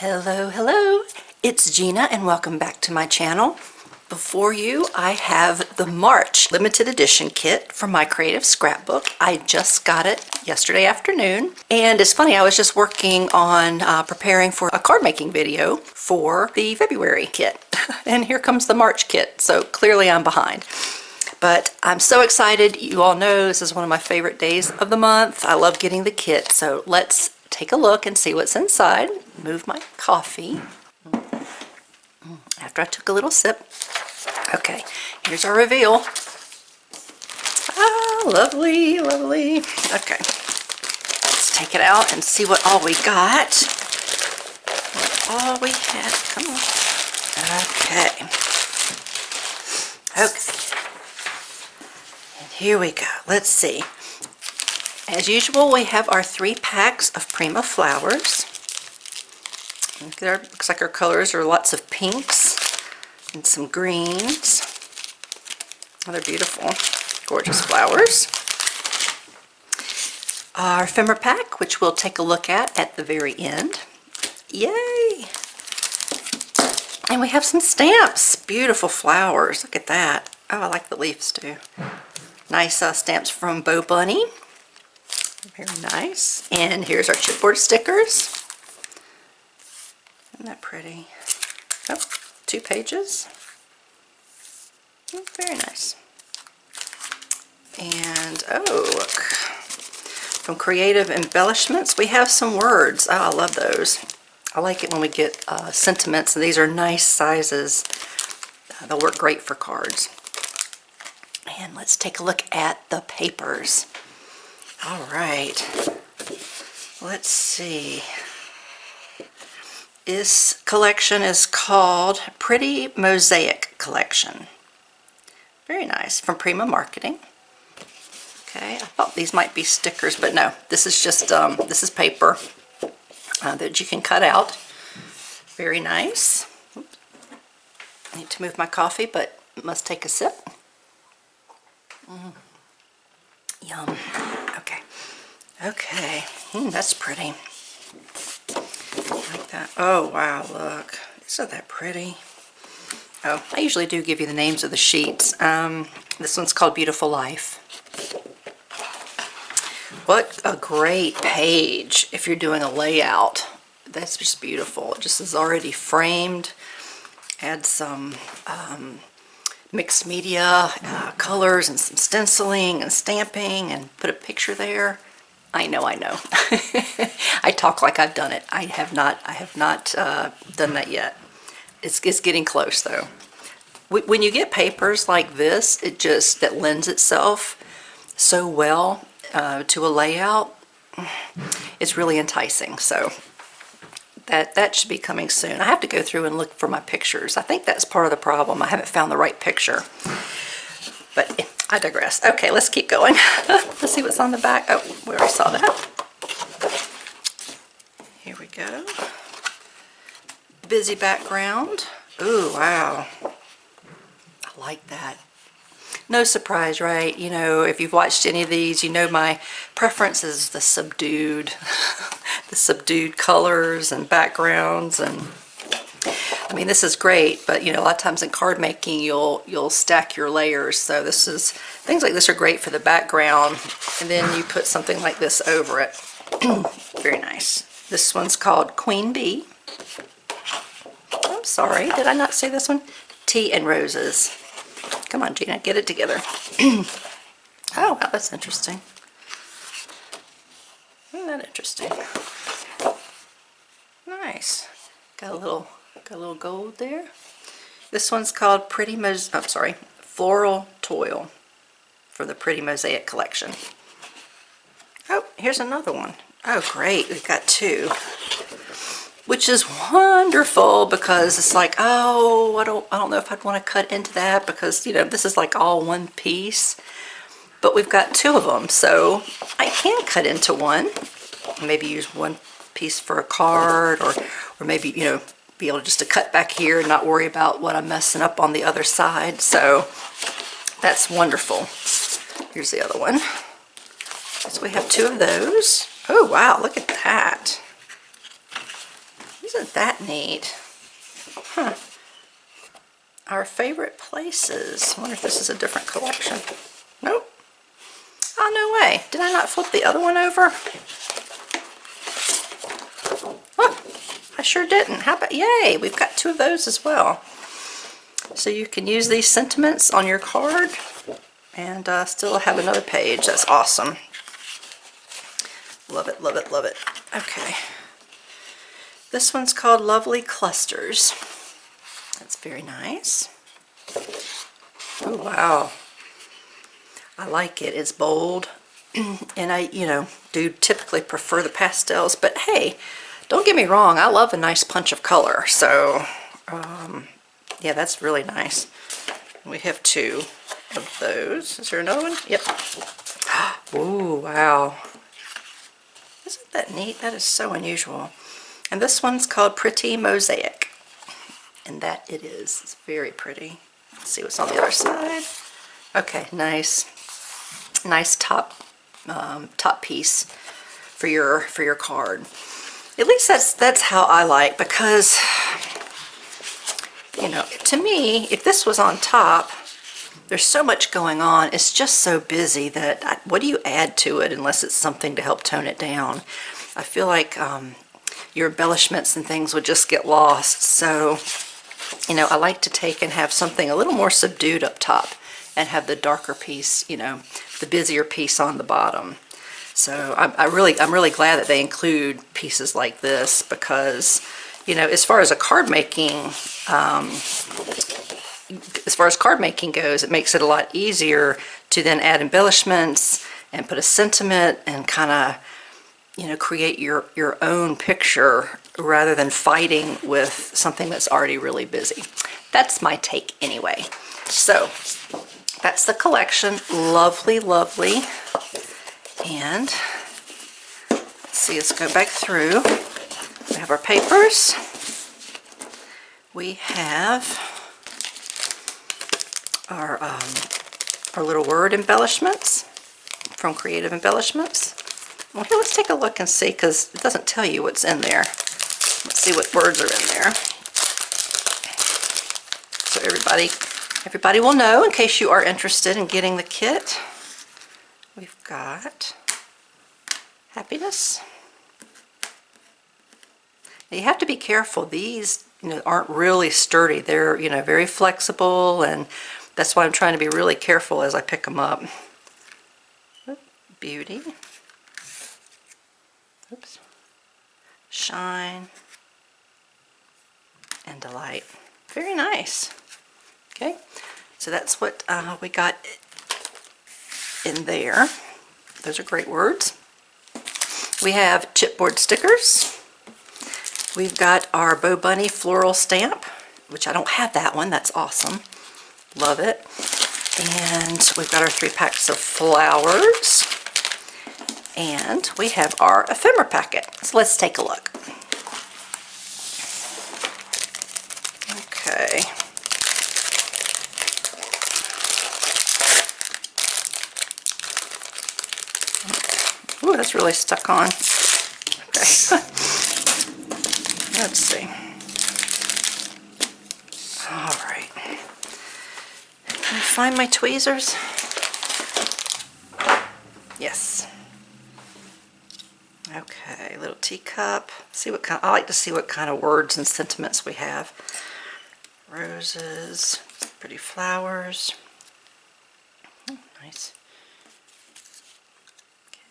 Hello, hello, it's Gina and welcome back to my channel. Before you, I have the March limited edition kit from my creative scrapbook. I just got it yesterday afternoon, and it's funny, I was just working on preparing for a card making video for the February kit, and here comes the March kit, so clearly I'm behind. But I'm so excited. You all know this is one of my favorite days of the month. I love getting the kit, so let's take a look and see what's inside. Move my coffee after I took a little sip. Okay, here's our reveal. Ah, lovely, lovely. Okay, let's take it out and see what all we got. What all we had. Come on. Okay. Okay. And here we go. Let's see. As usual, we have our 3 packs of Prima flowers. Looks like our colors are lots of pinks and some greens. Oh, they're beautiful, gorgeous flowers. Our ephemera pack, which we'll take a look at the very end. Yay! And we have some stamps, beautiful flowers. Look at that. Oh, I like the leaves too. Nice stamps from Bo Bunny. Very nice. And here's our chipboard stickers. Isn't that pretty? Oh, 2 pages. Oh, very nice. And oh, look. From Creative Embellishments, we have some words. Oh, I love those. I like it when we get sentiments, and these are nice sizes. They'll work great for cards. And let's take a look at the papers. All right, let's see. This collection is called Pretty Mosaic Collection. Very nice, from Prima Marketing. Okay, I thought these might be stickers, but no, this is just, this is paper that you can cut out. Very nice. Oops. I need to move my coffee, but must take a sip. Yum. Okay. Okay. That's pretty. Like that. Oh, wow, look. Isn't that pretty? Oh, I usually do give you the names of the sheets. This one's called Beautiful Life. What a great page if you're doing a layout. That's just beautiful. It just is already framed. Add some mixed media colors and some stenciling and stamping and put a picture there. I know. I talk like I've done it. I have not done that yet. It's getting close though. When you get papers like this, that lends itself so well to a layout. It's really enticing. So that should be coming soon. I have to go through and look for my pictures. I think that's part of the problem. I haven't found the right picture. But I digress. Okay, let's keep going. Let's see what's on the back. Oh, we already saw that. Here we go. Busy background. Ooh, wow. I like that. No surprise, right? You know, if you've watched any of these, you know my preference is the subdued colors and backgrounds. And I mean, this is great, but you know, a lot of times in card making, you'll stack your layers. So things like this are great for the background, and then you put something like this over it. Very nice. This one's called Queen Bee. I'm sorry, did I not say this one? Tea and Roses. Come on, Gina, get it together. Oh, wow, that's interesting. Isn't that interesting? Nice. Got a little gold there. This one's called Floral Toil for the Pretty Mosaic Collection. Oh, here's another one. Oh, great. We've got 2. Which is wonderful because it's like, oh, I don't know if I'd want to cut into that because, you know, this is like all one piece. But we've got 2 of them, so I can cut into one. Maybe use one piece for a card, or maybe, you know, be able just to cut back here and not worry about what I'm messing up on the other side. So that's wonderful. Here's the other one. So we have 2 of those. Oh, wow, look at that. Isn't that neat? Huh. Our favorite places. I wonder if this is a different collection. Nope. Oh, no way. Did I not flip the other one over? Oh, I sure didn't. How about, yay, we've got 2 of those as well. So you can use these sentiments on your card and still have another page. That's awesome. Love it, love it, love it. Okay. This one's called Lovely Clusters. That's very nice. Oh, wow. I like it. It's bold. And I, do typically prefer the pastels. But hey, don't get me wrong. I love a nice punch of color. So, yeah, that's really nice. We have 2 of those. Is there another one? Yep. Oh, wow. Isn't that neat? That is so unusual. And this one's called Pretty Mosaic. And that it is. It's very pretty. Let's see what's on the other side. Okay, nice. Nice top piece for your card. At least that's how I like, because to me, if this was on top, there's so much going on. It's just so busy that what do you add to it unless it's something to help tone it down? I feel like your embellishments and things would just get lost. So, I like to take and have something a little more subdued up top and have the darker piece, the busier piece on the bottom. So I'm really glad that they include pieces like this, because, as far as card making goes, it makes it a lot easier to then add embellishments and put a sentiment and kind of, create your own picture rather than fighting with something that's already really busy. That's my take anyway. So that's the collection. Lovely, lovely. And let's see, let's go back through. We have our papers. We have our little word embellishments from Creative Embellishments. Well, here, let's take a look and see, because it doesn't tell you what's in there. Let's see what words are in there. So everybody will know, in case you are interested in getting the kit. We've got happiness. Now you have to be careful. These, aren't really sturdy. They're, very flexible, and that's why I'm trying to be really careful as I pick them up. Beauty. Oops. Shine. And delight. Very nice. Okay, so that's what we got in there. Those are great words. We have chipboard stickers. We've got our Bo Bunny floral stamp, which I don't have that one. That's awesome. Love it. And we've got our 3 packs of flowers. And we have our ephemera packet. So let's take a look. Okay. Ooh, that's really stuck on. Okay. Let's see. All right. Can I find my tweezers? Yes. Okay, little teacup. See what kind. I like to see what kind of words and sentiments we have. Roses, pretty flowers. Oh, nice.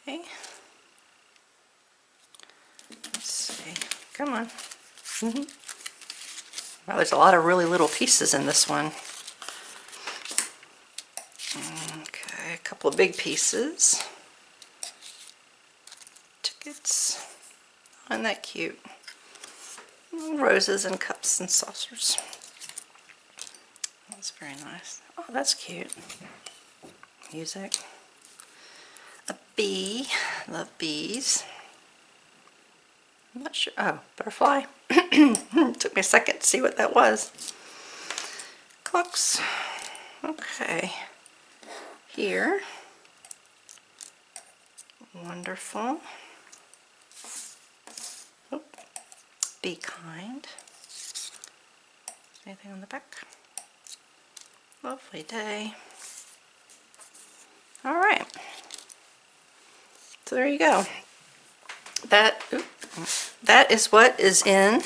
Okay. Let's see. Come on. Well, there's a lot of really little pieces in this one. Okay, a couple of big pieces. Tickets. Oh, isn't that cute? Roses and cups and saucers. That's very nice. Oh, that's cute. Music. A bee. Love bees. I'm not sure. Oh, butterfly. Took me a second to see what that was. Clocks. Okay. Here. Wonderful. Oh. Be kind. Anything on the back? Lovely day. All right. So there you go. That is what is in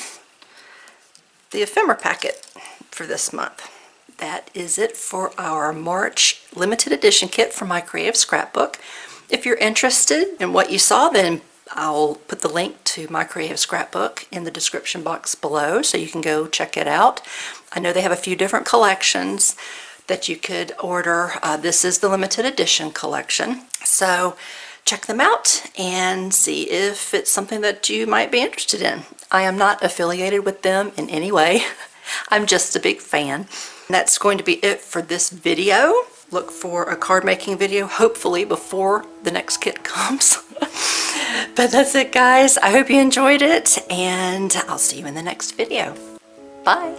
the ephemera packet for this month. That is it for our March limited edition kit from my Creative Scrapbook. If you're interested in what you saw, then I'll put the link to my Creative Scrapbook in the description box below so you can go check it out. I know they have a few different collections that you could order. This is the limited edition collection. So check them out and see if it's something that you might be interested in. I am not affiliated with them in any way. I'm just a big fan. And that's going to be it for this video. Look for a card making video, hopefully before the next kit comes. But that's it, guys. I hope you enjoyed it, and I'll see you in the next video. Bye.